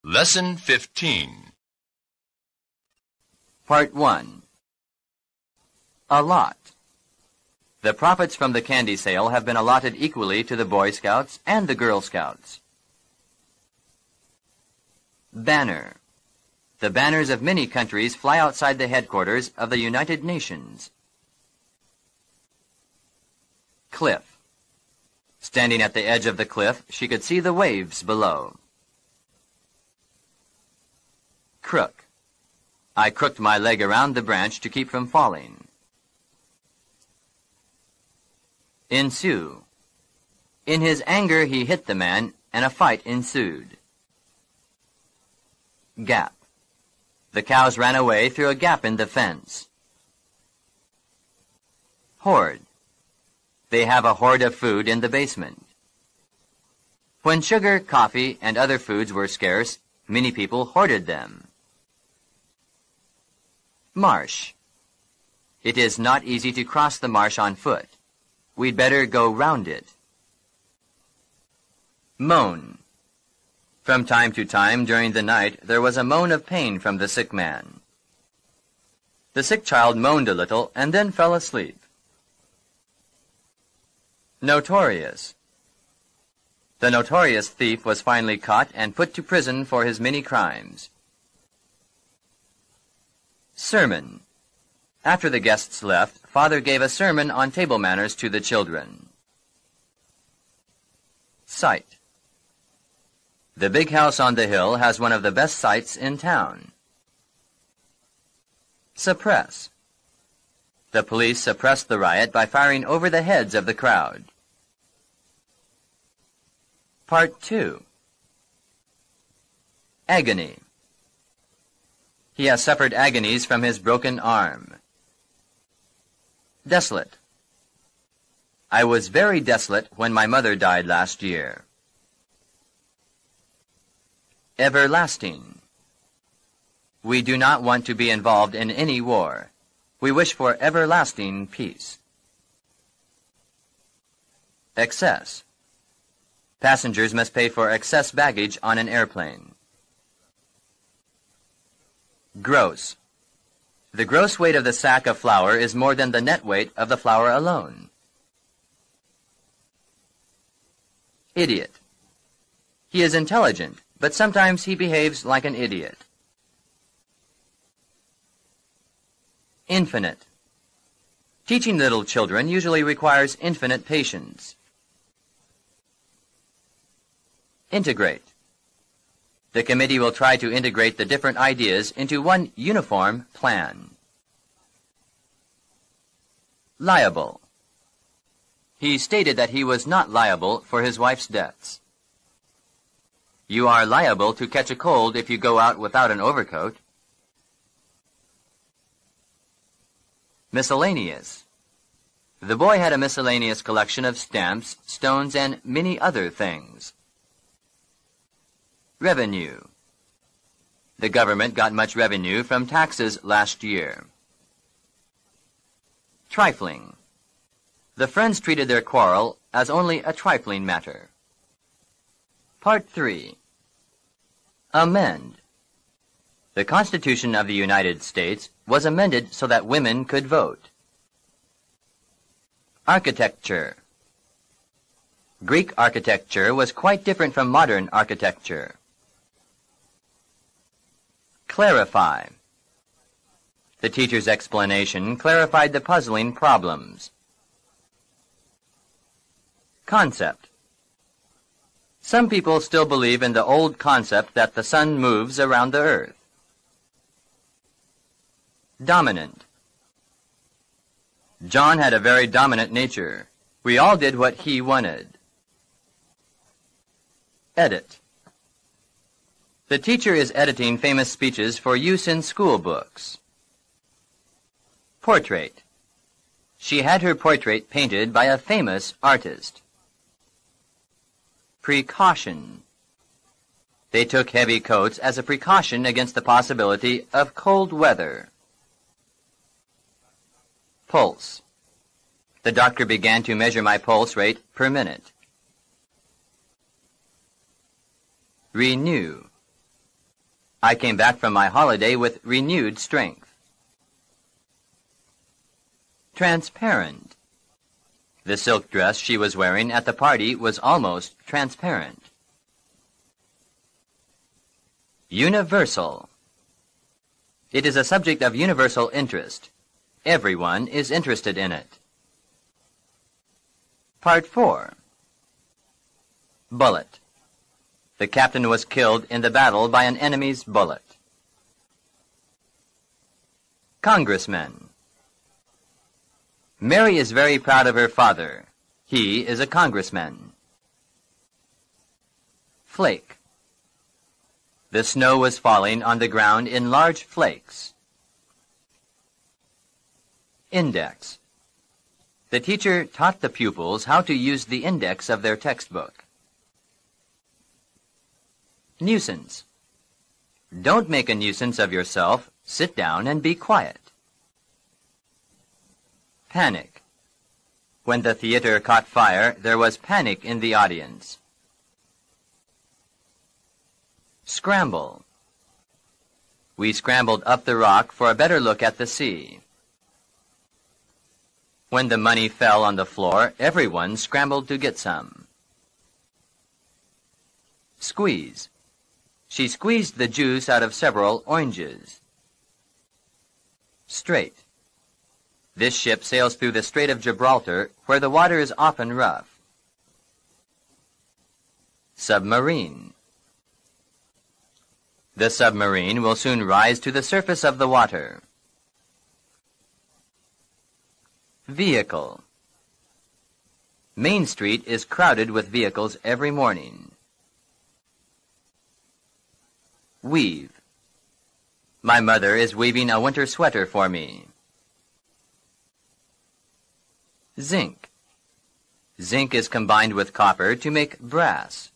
Lesson 15. Part 1. A lot. The profits from the candy sale have been allotted equally to the Boy Scouts and the Girl Scouts. Banner. The banners of many countries fly outside the headquarters of the United Nations. Cliff. Standing at the edge of the cliff, she could see the waves below. Crook. I crooked my leg around the branch to keep from falling. Ensue. In his anger, he hit the man, and a fight ensued. Gap. The cows ran away through a gap in the fence. Hoard. They have a hoard of food in the basement. When sugar, coffee, and other foods were scarce, many people hoarded them. Marsh. It is not easy to cross the marsh on foot. We'd better go round it. Moan. From time to time during the night there was a moan of pain from the sick man. The sick child moaned a little and then fell asleep. Notorious. The notorious thief was finally caught and put to prison for his many crimes. Sermon. After the guests left, Father gave a sermon on table manners to the children. Sight. The big house on the hill has one of the best sights in town. Suppress. The police suppressed the riot by firing over the heads of the crowd. Part 2. Agony. He has suffered agonies from his broken arm. Desolate. I was very desolate when my mother died last year. Everlasting. We do not want to be involved in any war. We wish for everlasting peace. Excess. Passengers must pay for excess baggage on an airplane. Gross. The gross weight of the sack of flour is more than the net weight of the flour alone. Idiot. He is intelligent, but sometimes he behaves like an idiot. Infinite. Teaching little children usually requires infinite patience. Integrate. The committee will try to integrate the different ideas into one uniform plan. Liable. He stated that he was not liable for his wife's debts. You are liable to catch a cold if you go out without an overcoat. Miscellaneous. The boy had a miscellaneous collection of stamps, stones, and many other things. Revenue. The government got much revenue from taxes last year. Trifling. The friends treated their quarrel as only a trifling matter. Part 3. Amend. The Constitution of the United States was amended so that women could vote. Architecture. Greek architecture was quite different from modern architecture. Clarify. The teacher's explanation clarified the puzzling problems. Concept. Some people still believe in the old concept that the sun moves around the earth. Dominant. John had a very dominant nature. We all did what he wanted. Edit. The teacher is editing famous speeches for use in school books. Portrait. She had her portrait painted by a famous artist. Precaution. They took heavy coats as a precaution against the possibility of cold weather. Pulse. The doctor began to measure my pulse rate per minute. Renew. I came back from my holiday with renewed strength. Transparent. The silk dress she was wearing at the party was almost transparent. Universal. It is a subject of universal interest. Everyone is interested in it. Part 4. Bullet. The captain was killed in the battle by an enemy's bullet. Congressman. Mary is very proud of her father. He is a congressman. Flake. The snow was falling on the ground in large flakes. Index. The teacher taught the pupils how to use the index of their textbook. Nuisance. Don't make a nuisance of yourself. Sit down and be quiet. Panic. When the theater caught fire, there was panic in the audience. Scramble. We scrambled up the rock for a better look at the sea. When the money fell on the floor, everyone scrambled to get some. Squeeze. She squeezed the juice out of several oranges. Strait. This ship sails through the Strait of Gibraltar, where the water is often rough. Submarine. The submarine will soon rise to the surface of the water. Vehicle. Main Street is crowded with vehicles every morning. Weave. My mother is weaving a winter sweater for me. Zinc. Zinc is combined with copper to make brass.